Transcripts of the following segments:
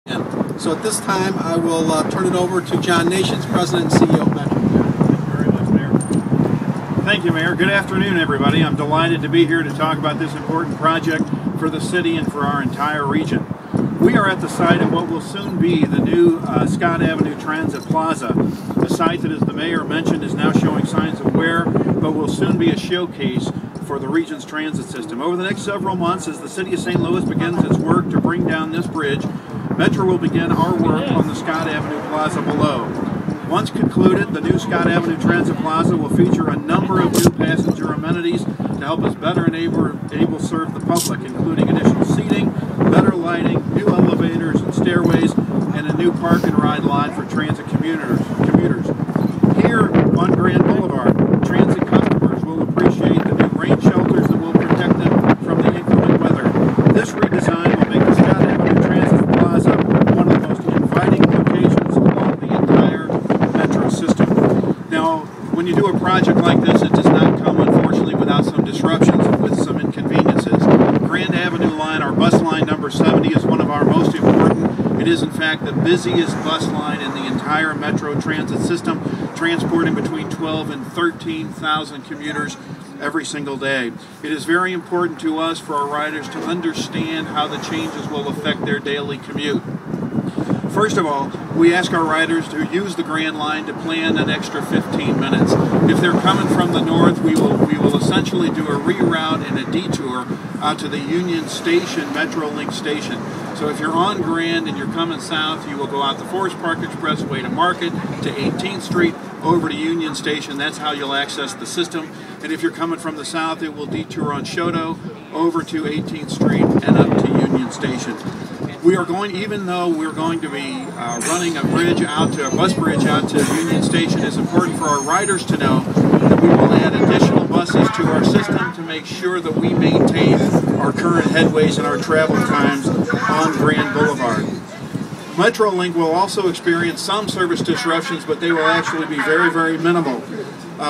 So at this time, I will turn it over to John Nations, President and CEO of Metro. Thank you very much, Mayor. Thank you, Mayor. Good afternoon, everybody. I'm delighted to be here to talk about this important project for the city and for our entire region. We are at the site of what will soon be the new Scott Avenue Transit Plaza. The site that, as the Mayor mentioned, is now showing signs of wear, but will soon be a showcase for the region's transit system. Over the next several months, as the City of St. Louis begins its work to bring down this bridge, Metro will begin our work on the Scott Avenue Plaza below. Once concluded, the new Scott Avenue Transit Plaza will feature a number of new passenger amenities to help us better enable serve the public, including additional seating, better lighting, new elevators and stairways, and a new park and ride lot for transit commuters. Here on Grand Boulevard, transit customers will appreciate the new rain shelters that will protect them from the inclement weather. This redesign will make the Scott Avenue Transit Plaza one of the most inviting locations along the entire metro system. Now, when you do a project like this, it does not come, unfortunately, without some disruptions and with some inconveniences. Grand Avenue line, our bus line number 70, is one of our most important. It is, in fact, the busiest bus line in the entire metro transit system, transporting between 12 and 13,000 commuters every single day. It is very important to us, for our riders, to understand how the changes will affect their daily commute. First of all, we ask our riders to use the Grand Line to plan an extra 15 minutes. If they're coming from the north, we will essentially do a reroute and a detour out to the Union Station, MetroLink Station. So if you're on Grand and you're coming south, you will go out the Forest Park Expressway to Market, to 18th Street, over to Union Station. That's how you'll access the system. And if you're coming from the south, it will detour on Choteau over to 18th Street and up to Union Station. We are going, even though we're going to be running a bus bridge out to Union Station, it's important for our riders to know that we will add additional buses to our system to make sure that we maintain our current headways and our travel times on Grand Boulevard. MetroLink will also experience some service disruptions, but they will actually be very, very minimal.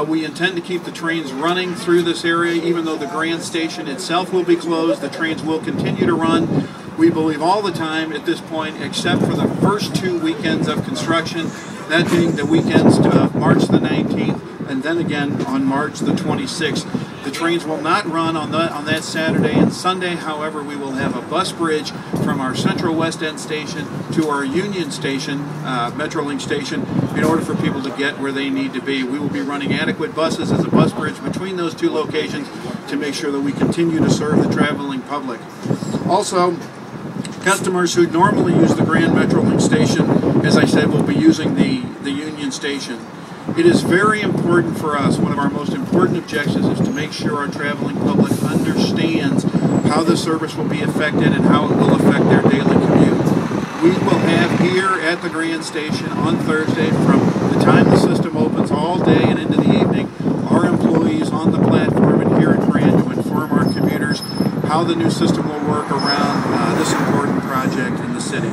We intend to keep the trains running through this area. Even though the Grand Station itself will be closed, the trains will continue to run. We believe all the time at this point, except for the first 2 weekends of construction, that being the weekends of March the 19th and then again on March the 26th. The trains will not run on that Saturday and Sunday. However, we will have a bus bridge from our Central West End station to our Union Station, MetroLink Station, in order for people to get where they need to be. We will be running adequate buses as a bus bridge between those two locations to make sure that we continue to serve the traveling public. Also, customers who normally use the Grand MetroLink Station, as I said, will be using the Union Station. It is very important for us, one of our most important objectives is to make sure our traveling public understands how the service will be affected and how it will affect their daily commute. We will have here at the Grand Station on Thursday, from the time the system opens all day and into the evening, our employees on the platform and here at Grand to inform our commuters how the new system will work around this important project in the city.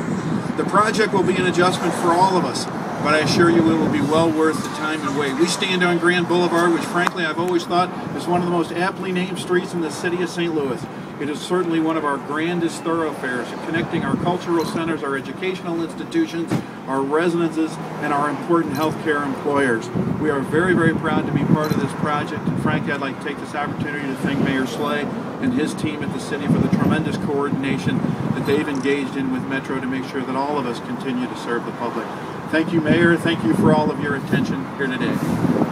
The project will be an adjustment for all of us, but I assure you it will be well worth the time and wait. We stand on Grand Boulevard, which frankly I've always thought is one of the most aptly named streets in the city of St. Louis. It is certainly one of our grandest thoroughfares, connecting our cultural centers, our educational institutions, our residences, and our important healthcare employers. We are very, very proud to be part of this project, and frankly I'd like to take this opportunity to thank Mayor Slay and his team at the city for the tremendous coordination that they've engaged in with Metro to make sure that all of us continue to serve the public. Thank you, Mayor. Thank you for all of your attention here today.